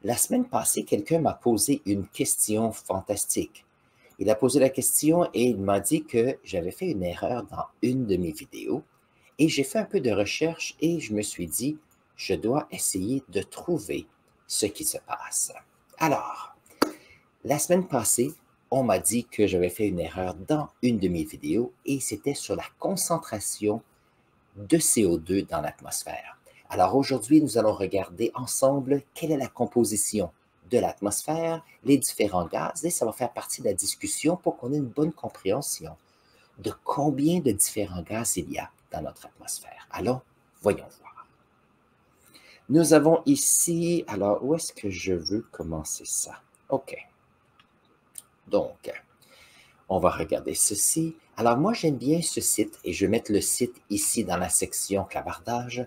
La semaine passée, quelqu'un m'a posé une question fantastique. Il a posé la question et il m'a dit que j'avais fait une erreur dans une de mes vidéos et j'ai fait un peu de recherche et je me suis dit, je dois essayer de trouver ce qui se passe. Alors, la semaine passée, on m'a dit que j'avais fait une erreur dans une de mes vidéos et c'était sur la concentration de CO2 dans l'atmosphère. Alors aujourd'hui, nous allons regarder ensemble quelle est la composition de l'atmosphère, les différents gaz, et ça va faire partie de la discussion pour qu'on ait une bonne compréhension de combien de différents gaz il y a dans notre atmosphère. Alors, voyons voir. Nous avons ici, alors où est-ce que je veux commencer ça? OK. Donc, on va regarder ceci. Alors moi, j'aime bien ce site et je vais mettre le site ici dans la section clavardage.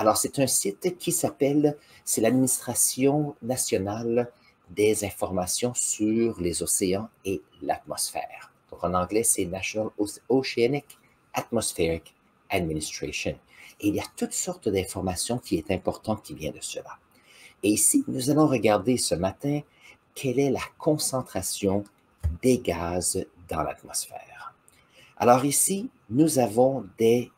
Alors, c'est un site qui s'appelle, c'est l'Administration nationale des informations sur les océans et l'atmosphère. Donc, en anglais, c'est National Oceanic Atmospheric Administration. Et il y a toutes sortes d'informations qui est importantes qui viennent de cela. Et ici, nous allons regarder ce matin quelle est la concentration des gaz dans l'atmosphère. Alors ici, nous avons des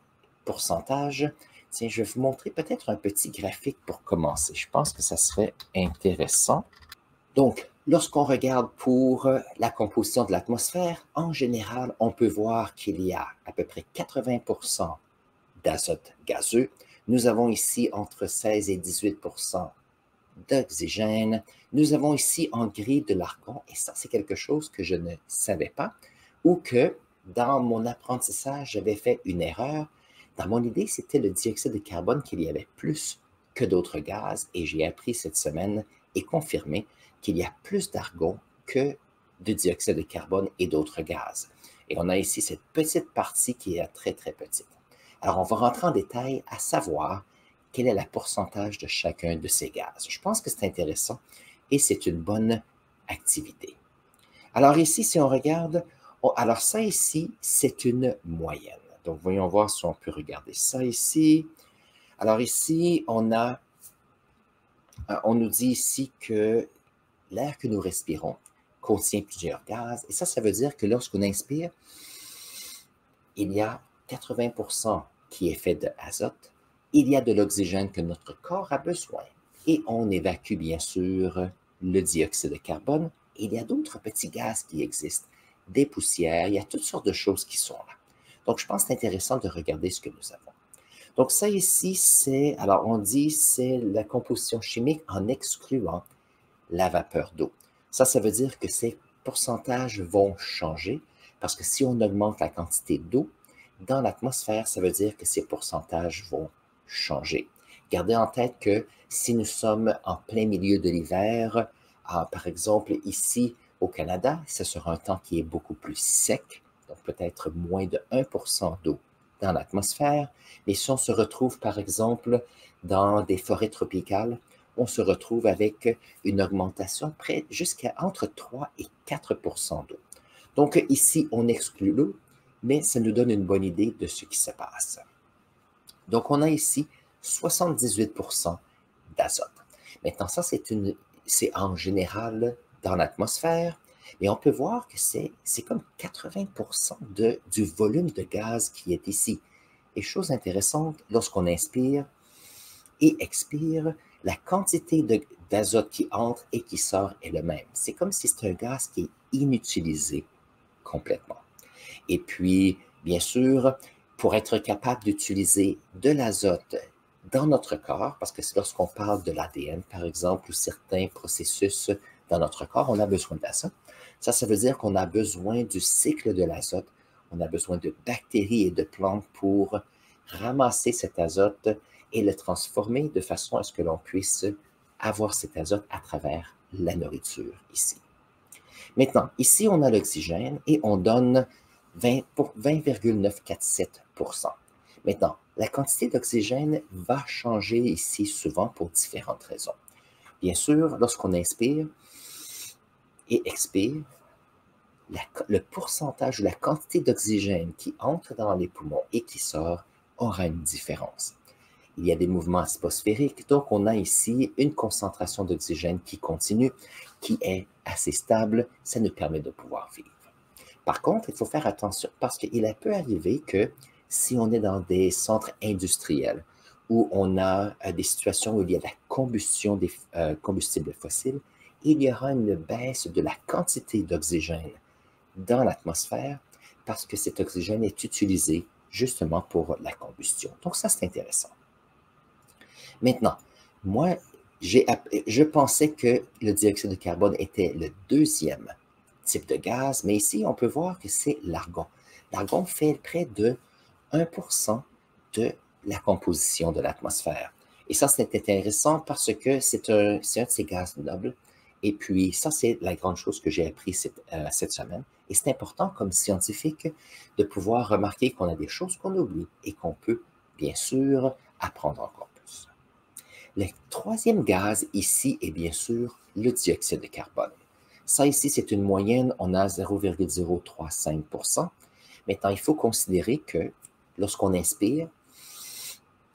pourcentages. Tiens, je vais vous montrer peut-être un petit graphique pour commencer. Je pense que ça serait intéressant. Donc, lorsqu'on regarde pour la composition de l'atmosphère, en général, on peut voir qu'il y a à peu près 80% d'azote gazeux. Nous avons ici entre 16 et 18% d'oxygène. Nous avons ici en gris de l'argon, et ça, c'est quelque chose que je ne savais pas, ou que dans mon apprentissage, j'avais fait une erreur. Dans mon idée, c'était le dioxyde de carbone qu'il y avait plus que d'autres gaz, et j'ai appris cette semaine et confirmé qu'il y a plus d'argon que de dioxyde de carbone et d'autres gaz. Et on a ici cette petite partie qui est très, très petite. Alors, on va rentrer en détail à savoir quel est le pourcentage de chacun de ces gaz. Je pense que c'est intéressant et c'est une bonne activité. Alors ici, si on regarde, alors ça ici, c'est une moyenne. Donc, voyons voir si on peut regarder ça ici. Alors ici, on nous dit ici que l'air que nous respirons contient plusieurs gaz. Et ça veut dire que lorsqu'on inspire, il y a 80% qui est fait d'azote. Il y a de l'oxygène que notre corps a besoin. Et on évacue bien sûr le dioxyde de carbone. Et il y a d'autres petits gaz qui existent, des poussières, il y a toutes sortes de choses qui sont là. Donc, je pense que c'est intéressant de regarder ce que nous avons. Donc, ça ici, c'est, alors on dit, c'est la composition chimique en excluant la vapeur d'eau. Ça veut dire que ces pourcentages vont changer parce que si on augmente la quantité d'eau dans l'atmosphère, ça veut dire que ces pourcentages vont changer. Gardez en tête que si nous sommes en plein milieu de l'hiver, par exemple ici au Canada, ce sera un temps qui est beaucoup plus sec, donc peut-être moins de 1% d'eau dans l'atmosphère. Mais si on se retrouve par exemple dans des forêts tropicales, on se retrouve avec une augmentation près jusqu'à entre 3 et 4% d'eau. Donc ici, on exclut l'eau, mais ça nous donne une bonne idée de ce qui se passe. Donc on a ici 78% d'azote. Maintenant, ça, c'est en général dans l'atmosphère, mais on peut voir que c'est comme 80% du volume de gaz qui est ici. Et chose intéressante, lorsqu'on inspire et expire, la quantité d'azote qui entre et qui sort est le même. C'est comme si c'est un gaz qui est inutilisé complètement. Et puis, bien sûr, pour être capable d'utiliser de l'azote dans notre corps, parce que c'est lorsqu'on parle de l'ADN, par exemple, ou certains processus dans notre corps, on a besoin d'azote. Ça veut dire qu'on a besoin du cycle de l'azote. On a besoin de bactéries et de plantes pour ramasser cet azote et le transformer de façon à ce que l'on puisse avoir cet azote à travers la nourriture ici. Maintenant, ici, on a l'oxygène et on donne 20,947%. Maintenant, la quantité d'oxygène va changer ici souvent pour différentes raisons. Bien sûr, lorsqu'on inspire et expire, le pourcentage ou la quantité d'oxygène qui entre dans les poumons et qui sort aura une différence. il y a des mouvements atmosphériques. Donc, on a ici une concentration d'oxygène qui continue, qui est assez stable. Ça nous permet de pouvoir vivre. Par contre, il faut faire attention parce qu'il peut arriver que si on est dans des centres industriels où on a des situations où il y a la combustion des combustibles fossiles, il y aura une baisse de la quantité d'oxygène dans l'atmosphère parce que cet oxygène est utilisé justement pour la combustion. Donc ça, c'est intéressant. Maintenant, moi, je pensais que le dioxyde de carbone était le deuxième type de gaz, mais ici, on peut voir que c'est l'argon. L'argon fait près de 1% de la composition de l'atmosphère. Et ça, c'est intéressant parce que c'est un de ces gaz nobles. Et puis, ça, c'est la grande chose que j'ai appris cette semaine. Et c'est important, comme scientifique, de pouvoir remarquer qu'on a des choses qu'on oublie et qu'on peut, bien sûr, apprendre encore plus. Le troisième gaz ici est bien sûr le dioxyde de carbone. Ça ici, c'est une moyenne, on a 0,035%. Maintenant, il faut considérer que lorsqu'on inspire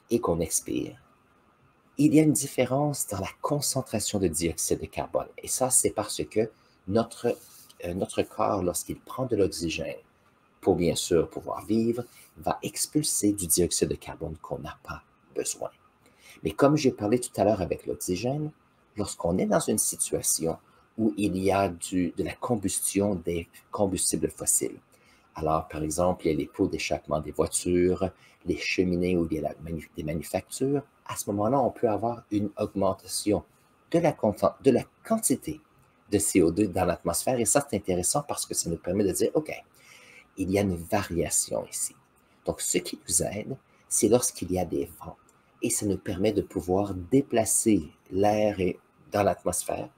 et qu'on expire, il y a une différence dans la concentration de dioxyde de carbone. Et ça, c'est parce que notre corps, lorsqu'il prend de l'oxygène, pour bien sûr pouvoir vivre, va expulser du dioxyde de carbone qu'on n'a pas besoin. Mais comme j'ai parlé tout à l'heure avec l'oxygène, lorsqu'on est dans une situation où il y a de la combustion des combustibles fossiles, alors par exemple, il y a les pots d'échappement des voitures, les cheminées où il y a des manufactures, à ce moment-là, on peut avoir une augmentation de la quantité de CO2 dans l'atmosphère. Et ça, c'est intéressant parce que ça nous permet de dire, OK, il y a une variation ici. Donc, ce qui nous aide, c'est lorsqu'il y a des vents. Et ça nous permet de pouvoir déplacer l'air dans l'atmosphère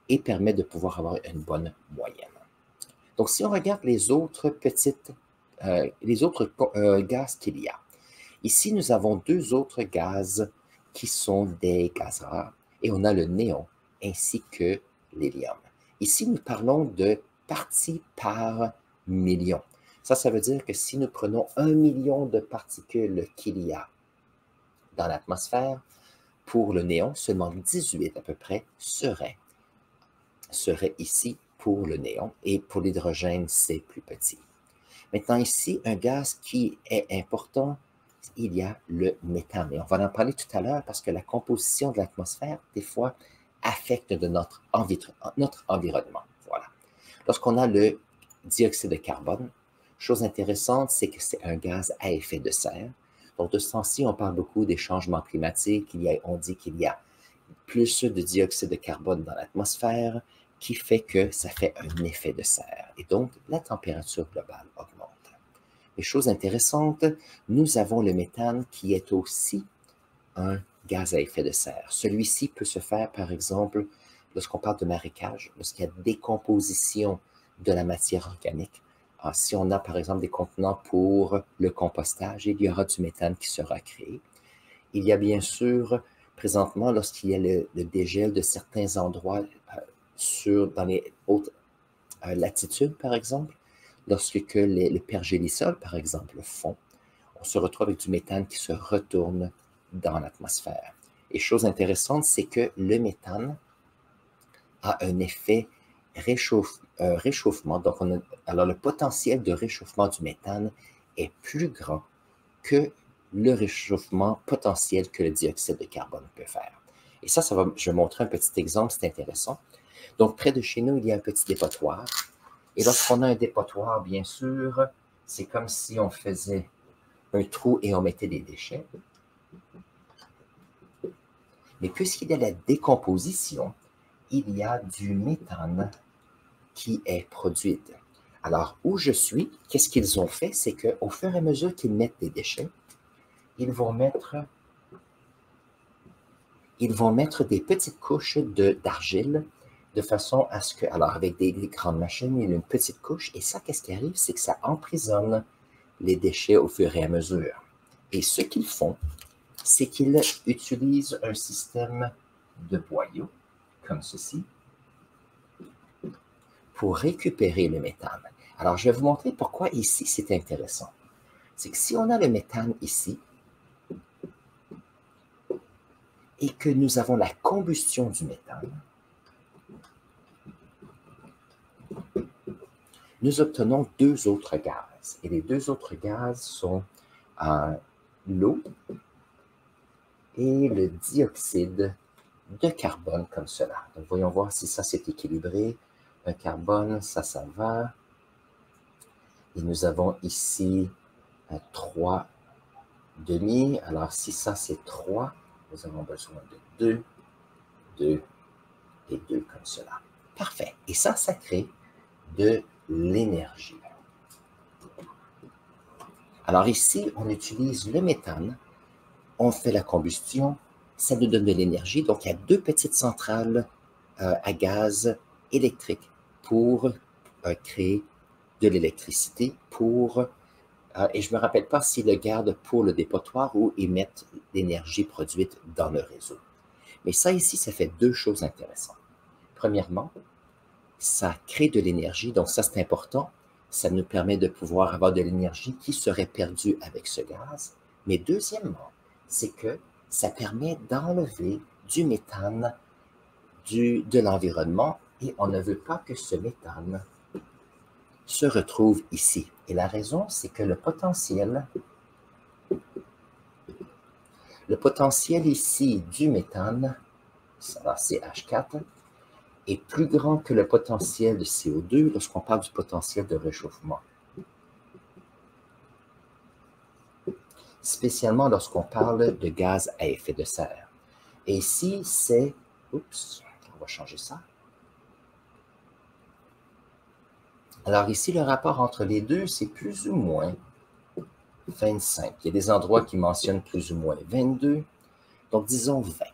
et permet de pouvoir avoir une bonne moyenne. Donc, si on regarde les autres gaz qu'il y a, ici, nous avons deux autres gaz qui sont des gaz rares et on a le néon ainsi que l'hélium. Ici, nous parlons de parties par million. Ça veut dire que si nous prenons 1 million de particules qu'il y a dans l'atmosphère, pour le néon, seulement 18 à peu près seraient ici pour le néon et pour l'hydrogène, c'est plus petit. Maintenant ici, un gaz qui est important, il y a le méthane. Et on va en parler tout à l'heure parce que la composition de l'atmosphère, des fois, affecte notre environnement. Voilà. Lorsqu'on a le dioxyde de carbone, chose intéressante, c'est que c'est un gaz à effet de serre. Donc, de ce temps-ci, on parle beaucoup des changements climatiques. On dit qu'il y a plus de dioxyde de carbone dans l'atmosphère, qui fait que ça fait un effet de serre. Et donc, la température globale augmente. Les choses intéressantes, nous avons le méthane qui est aussi un gaz à effet de serre. Celui-ci peut se faire, par exemple, lorsqu'on parle de marécage, lorsqu'il y a décomposition de la matière organique. Alors, si on a, par exemple, des contenants pour le compostage, il y aura du méthane qui sera créé. Il y a bien sûr, présentement, lorsqu'il y a le dégel de certains endroits dans les hautes latitudes, par exemple, lorsque le pergélisol, par exemple, fond, on se retrouve avec du méthane qui se retourne dans l'atmosphère. Et chose intéressante, c'est que le méthane a un effet réchauffement. Donc, alors, le potentiel de réchauffement du méthane est plus grand que le réchauffement potentiel que le dioxyde de carbone peut faire. Et ça, je vais montrer un petit exemple, c'est intéressant. Donc, près de chez nous, il y a un petit dépotoir. Et lorsqu'on a un dépotoir, bien sûr, c'est comme si on faisait un trou et on mettait des déchets. Mais puisqu'il y a la décomposition, il y a du méthane qui est produit. Alors, où je suis, qu'est-ce qu'ils ont fait? C'est qu'au fur et à mesure qu'ils mettent des déchets, ils vont mettre des petites couches d'argile de façon à ce que, alors avec des grandes machines, il y a une petite couche, et ça, qu'est-ce qui arrive? C'est que ça emprisonne les déchets au fur et à mesure. Et ce qu'ils font, c'est qu'ils utilisent un système de boyaux, comme ceci, pour récupérer le méthane. Alors, je vais vous montrer pourquoi ici, c'est intéressant. C'est que si on a le méthane ici, et que nous avons la combustion du méthane, nous obtenons deux autres gaz. Et les deux autres gaz sont l'eau et le dioxyde de carbone, comme cela. Donc, voyons voir si ça, c'est équilibré. Un carbone, ça va. Et nous avons ici 3 demi. Alors, si ça, c'est 3, nous avons besoin de 2, 2 et 2, comme cela. Parfait. Et ça crée de l'énergie. Alors ici, on utilise le méthane, on fait la combustion, ça nous donne de l'énergie. Donc, il y a deux petites centrales à gaz électrique pour créer de l'électricité et je ne me rappelle pas s'ils le gardent pour le dépotoir ou ils mettent l'énergie produite dans le réseau. Mais ça ici, ça fait deux choses intéressantes. Premièrement, ça crée de l'énergie, donc ça c'est important. Ça nous permet de pouvoir avoir de l'énergie qui serait perdue avec ce gaz. Mais deuxièmement, c'est que ça permet d'enlever du méthane de l'environnement et on ne veut pas que ce méthane se retrouve ici. Et la raison, c'est que le potentiel ici du méthane, alors c'est H4, est plus grand que le potentiel de CO2 lorsqu'on parle du potentiel de réchauffement. Spécialement lorsqu'on parle de gaz à effet de serre. Et ici, c'est... Oups, on va changer ça. Alors ici, le rapport entre les deux, c'est plus ou moins 25. Il y a des endroits qui mentionnent plus ou moins 22. Donc, disons 20.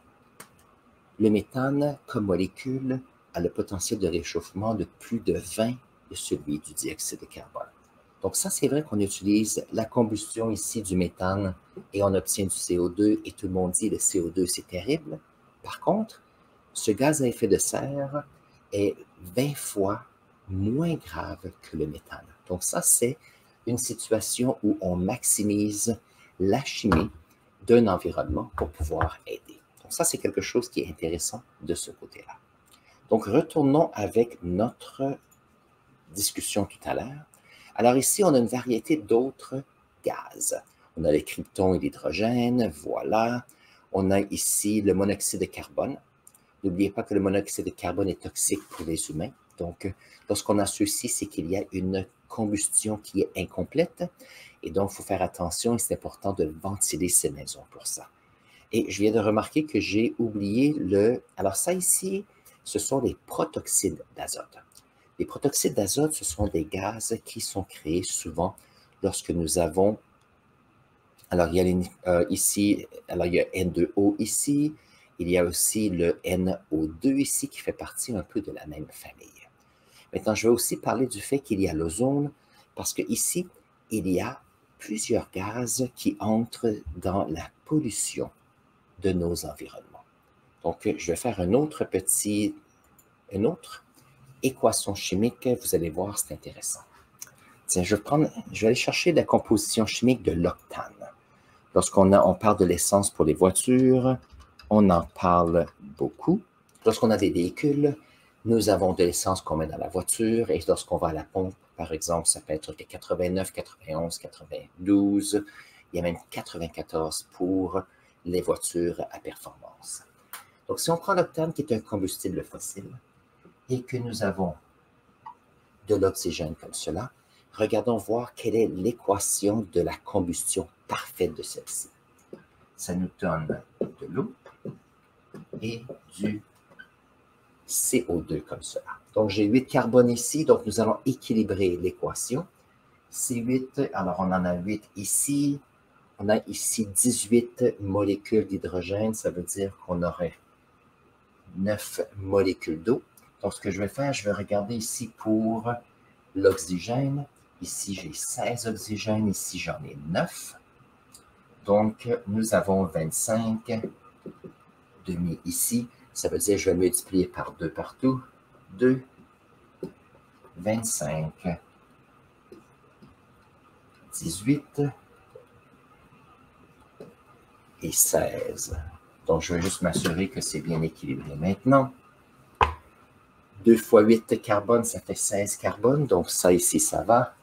Le méthane, comme molécule, a le potentiel de réchauffement de plus de 20 de celui du dioxyde de carbone. Donc ça, c'est vrai qu'on utilise la combustion ici du méthane et on obtient du CO2 et tout le monde dit le CO2, c'est terrible. Par contre, ce gaz à effet de serre est 20 fois moins grave que le méthane. Donc ça, c'est une situation où on maximise la chimie d'un environnement pour pouvoir aider. Donc ça, c'est quelque chose qui est intéressant de ce côté-là. Donc retournons avec notre discussion tout à l'heure. Alors ici, on a une variété d'autres gaz. On a les krypton et l'hydrogène, voilà. On a ici le monoxyde de carbone. N'oubliez pas que le monoxyde de carbone est toxique pour les humains. Donc, lorsqu'on a ceci, c'est qu'il y a une combustion qui est incomplète. Et donc, il faut faire attention et c'est important de ventiler ces maisons pour ça. Et je viens de remarquer que j'ai oublié Alors ça ici, ce sont les protoxydes d'azote. Les protoxydes d'azote, ce sont des gaz qui sont créés souvent lorsque nous avons... Alors, il y a ici, alors il y a N2O ici, il y a aussi le NO2 ici qui fait partie un peu de la même famille. Maintenant, je vais aussi parler du fait qu'il y a l'ozone, parce que ici, il y a plusieurs gaz qui entrent dans la pollution de nos environnements. Donc, je vais faire une autre équation chimique. Vous allez voir, c'est intéressant. Tiens, je vais aller chercher la composition chimique de l'octane. Lorsqu'on parle de l'essence pour les voitures, on en parle beaucoup. Lorsqu'on a des véhicules, nous avons de l'essence qu'on met dans la voiture et lorsqu'on va à la pompe, par exemple, ça peut être 89, 91, 92, il y a même 94 pour les voitures à performance. Donc, si on prend l'octane qui est un combustible fossile et que nous avons de l'oxygène comme cela, regardons voir quelle est l'équation de la combustion parfaite de celle-ci. Ça nous donne de l'eau et du CO2 comme cela. Donc, j'ai 8 carbones ici, donc nous allons équilibrer l'équation. C8, alors on en a 8 ici. On a ici 18 molécules d'hydrogène, ça veut dire qu'on aurait 9 molécules d'eau. Donc, ce que je vais faire, je vais regarder ici pour l'oxygène. Ici, j'ai 16 oxygènes, ici, j'en ai 9. Donc, nous avons 25 demi ici. Ça veut dire que je vais multiplier par 2 partout. 2, 25, 18 et 16. Donc, je vais juste m'assurer que c'est bien équilibré maintenant. 2 fois 8 carbone, ça fait 16 carbone. Donc, ça ici, ça va.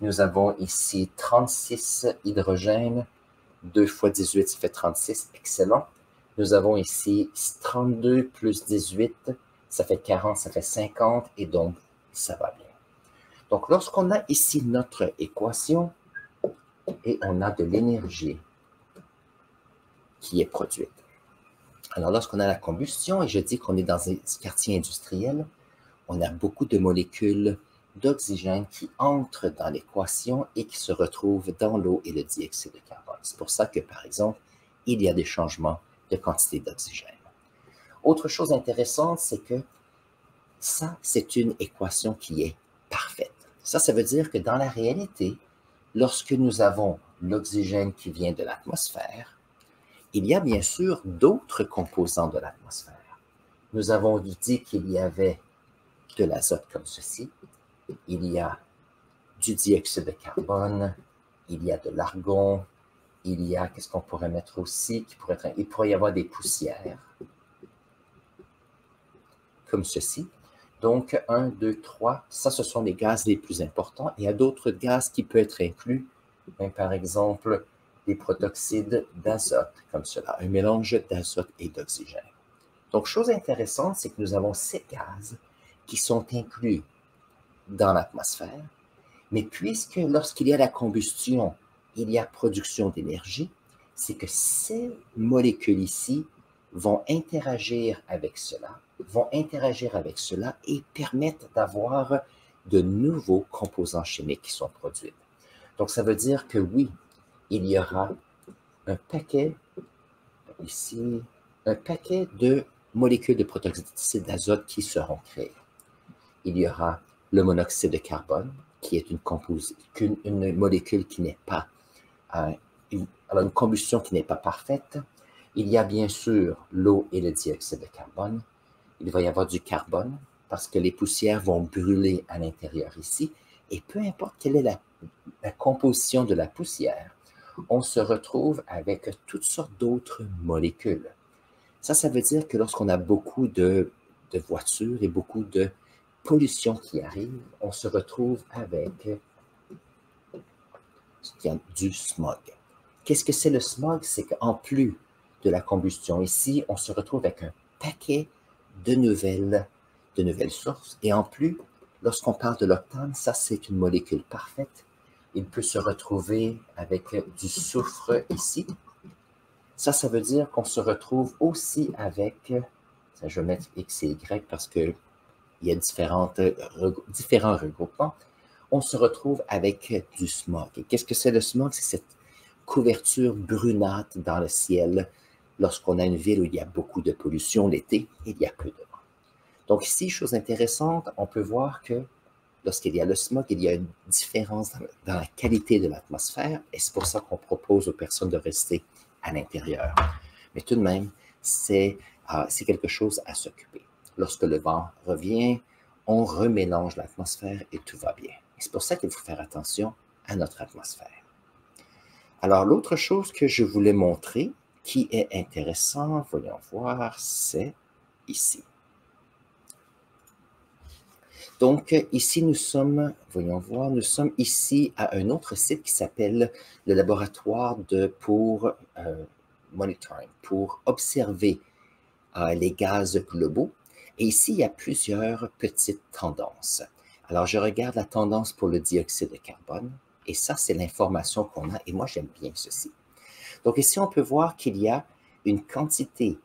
Nous avons ici 36 hydrogènes. 2 fois 18, ça fait 36. Excellent. Nous avons ici 32 plus 18, ça fait 40, ça fait 50. Et donc, ça va bien. Donc, lorsqu'on a ici notre équation et on a de l'énergie qui est produite. Alors, lorsqu'on a la combustion, et je dis qu'on est dans un quartier industriel, on a beaucoup de molécules d'oxygène qui entrent dans l'équation et qui se retrouvent dans l'eau et le dioxyde de carbone. C'est pour ça que, par exemple, il y a des changements de quantité d'oxygène. Autre chose intéressante, c'est que ça, c'est une équation qui est parfaite. Ça veut dire que dans la réalité, lorsque nous avons l'oxygène qui vient de l'atmosphère, il y a bien sûr d'autres composants de l'atmosphère. Nous avons dit qu'il y avait de l'azote comme ceci, il y a du dioxyde de carbone, il y a de l'argon, il y a, qu'est-ce qu'on pourrait mettre aussi, il pourrait y avoir des poussières, comme ceci. Donc, 1, 2, 3, ça, ce sont les gaz les plus importants. Il y a d'autres gaz qui peuvent être inclus, par exemple, des protoxydes d'azote, comme cela, un mélange d'azote et d'oxygène. Donc, chose intéressante, c'est que nous avons ces gaz qui sont inclus dans l'atmosphère, mais puisque lorsqu'il y a la combustion, il y a production d'énergie, c'est que ces molécules ici vont interagir avec cela, et permettent d'avoir de nouveaux composants chimiques qui sont produits. Donc, ça veut dire que oui, il y aura un paquet, ici, un paquet de molécules de protoxyde d'azote qui seront créées. Il y aura le monoxyde de carbone, qui est une molécule qui n'est pas, une combustion qui n'est pas parfaite. Il y a bien sûr l'eau et le dioxyde de carbone. Il va y avoir du carbone, parce que les poussières vont brûler à l'intérieur ici, et peu importe quelle est la composition de la poussière, on se retrouve avec toutes sortes d'autres molécules. Ça veut dire que lorsqu'on a beaucoup de voitures et beaucoup de pollution qui arrive, on se retrouve avec du smog. Qu'est-ce que c'est le smog? C'est qu'en plus de la combustion ici, on se retrouve avec un paquet de nouvelles sources. Et en plus, lorsqu'on parle de l'octane, ça c'est une molécule parfaite. Il peut se retrouver avec du soufre ici. Ça veut dire qu'on se retrouve aussi avec, je vais mettre X et Y parce qu'il y a différents regroupements. On se retrouve avec du smog. Et qu'est-ce que c'est le smog? C'est cette couverture brunâtre dans le ciel lorsqu'on a une ville où il y a beaucoup de pollution l'été, il y a peu de vent. Donc ici, chose intéressante, on peut voir que lorsqu'il y a le smog, il y a une différence dans la qualité de l'atmosphère et c'est pour ça qu'on propose aux personnes de rester à l'intérieur. Mais tout de même, c'est quelque chose à s'occuper. Lorsque le vent revient, on remélange l'atmosphère et tout va bien. C'est pour ça qu'il faut faire attention à notre atmosphère. Alors, l'autre chose que je voulais montrer, qui est intéressant, voyons voir, c'est ici. Donc, ici, nous sommes ici à un autre site qui s'appelle le laboratoire pour monitoring, pour observer les gaz globaux. Et ici, il y a plusieurs petites tendances. Alors, je regarde la tendance pour le dioxyde de carbone, et ça, c'est l'information qu'on a, et moi, j'aime bien ceci. Donc, ici, on peut voir qu'il y a une quantité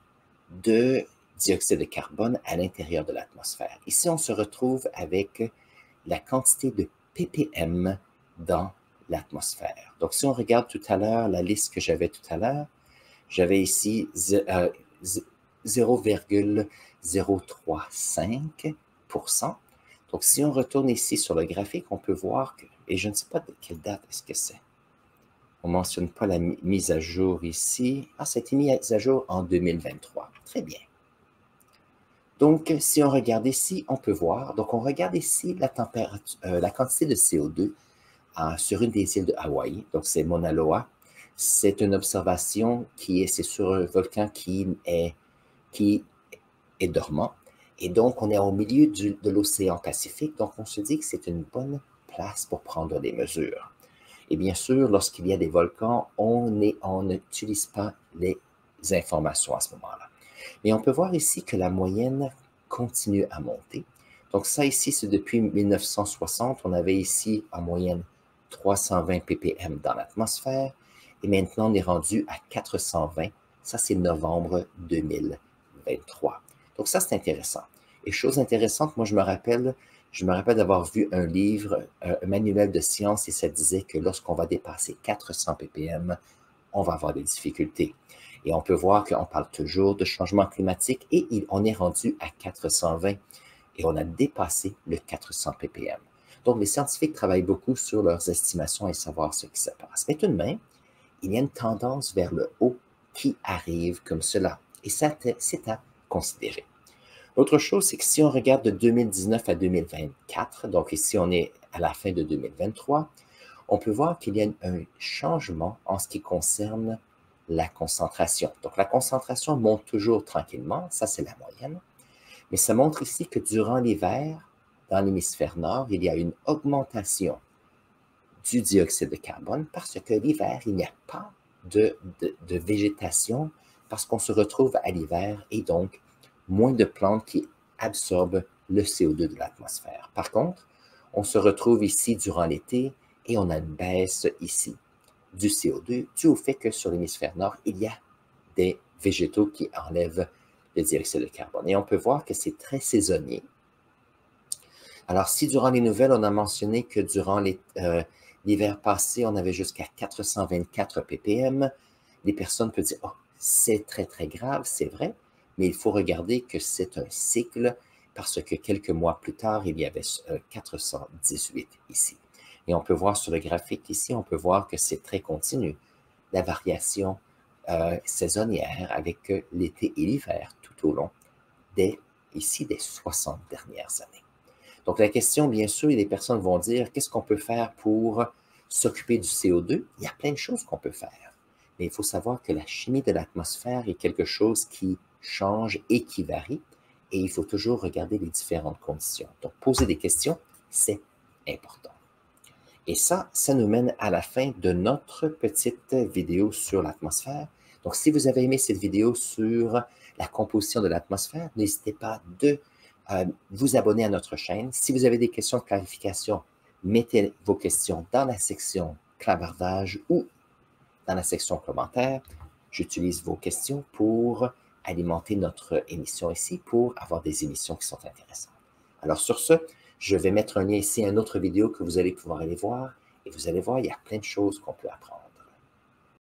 de dioxyde de carbone à l'intérieur de l'atmosphère. Ici, on se retrouve avec la quantité de ppm dans l'atmosphère. Donc, si on regarde tout à l'heure la liste que j'avais tout à l'heure, j'avais ici 0,035%. Donc, si on retourne ici sur le graphique, on peut voir que, et je ne sais pas de quelle date est-ce que c'est. On ne mentionne pas la mise à jour ici. Ah, ça a été mis à jour en 2023. Très bien. Donc, si on regarde ici, on peut voir. Donc, on regarde ici la température, la quantité de CO2 sur une des îles de Hawaï. Donc, c'est Mauna Loa. C'est une observation c'est sur un volcan qui est dormant. Et donc, on est au milieu de l'océan Pacifique, donc on se dit que c'est une bonne place pour prendre des mesures. Et bien sûr, lorsqu'il y a des volcans, on n'utilise pas les informations à ce moment-là. Mais on peut voir ici que la moyenne continue à monter. Donc ça ici, c'est depuis 1960. On avait ici en moyenne 320 ppm dans l'atmosphère. Et maintenant, on est rendu à 420. Ça, c'est novembre 2023. Donc ça, c'est intéressant. Et chose intéressante, moi, je me rappelle d'avoir vu un livre, un manuel de science, et ça disait que lorsqu'on va dépasser 400 ppm, on va avoir des difficultés. Et on peut voir qu'on parle toujours de changement climatique et on est rendu à 420 et on a dépassé le 400 ppm. Donc, les scientifiques travaillent beaucoup sur leurs estimations et savoir ce qui se passe. Mais tout de même, il y a une tendance vers le haut qui arrive comme cela. Et ça, c'est à considérer. Autre chose, c'est que si on regarde de 2019 à 2024, donc ici on est à la fin de 2023, on peut voir qu'il y a un changement en ce qui concerne la concentration. Donc la concentration monte toujours tranquillement, ça c'est la moyenne, mais ça montre ici que durant l'hiver, dans l'hémisphère nord, il y a une augmentation du dioxyde de carbone parce que l'hiver, il n'y a pas de végétation parce qu'on se retrouve à l'hiver et donc moins de plantes qui absorbent le CO2 de l'atmosphère. Par contre, on se retrouve ici durant l'été et on a une baisse ici du CO2 dû au fait que sur l'hémisphère nord, il y a des végétaux qui enlèvent le dioxyde de carbone. Et on peut voir que c'est très saisonnier. Alors, si durant les nouvelles, on a mentionné que durant l'hiver passé, on avait jusqu'à 424 ppm, les personnes peuvent dire « Oh, c'est très, très grave, c'est vrai », mais il faut regarder que c'est un cycle parce que quelques mois plus tard, il y avait 418 ici. Et on peut voir sur le graphique ici, on peut voir que c'est très continu. La variation saisonnière avec l'été et l'hiver tout au long des 60 dernières années. Donc la question, bien sûr, les personnes vont dire, qu'est-ce qu'on peut faire pour s'occuper du CO2? Il y a plein de choses qu'on peut faire. Mais il faut savoir que la chimie de l'atmosphère est quelque chose qui change et qui varie. Et il faut toujours regarder les différentes conditions. Donc poser des questions, c'est important. Et ça nous mène à la fin de notre petite vidéo sur l'atmosphère. Donc, si vous avez aimé cette vidéo sur la composition de l'atmosphère, n'hésitez pas de vous abonner à notre chaîne. Si vous avez des questions de clarification, mettez vos questions dans la section clavardage ou dans la section commentaires. J'utilise vos questions pour alimenter notre émission ici, pour avoir des émissions qui sont intéressantes. Alors, sur ce, je vais mettre un lien ici à une autre vidéo que vous allez pouvoir aller voir. Et vous allez voir, il y a plein de choses qu'on peut apprendre.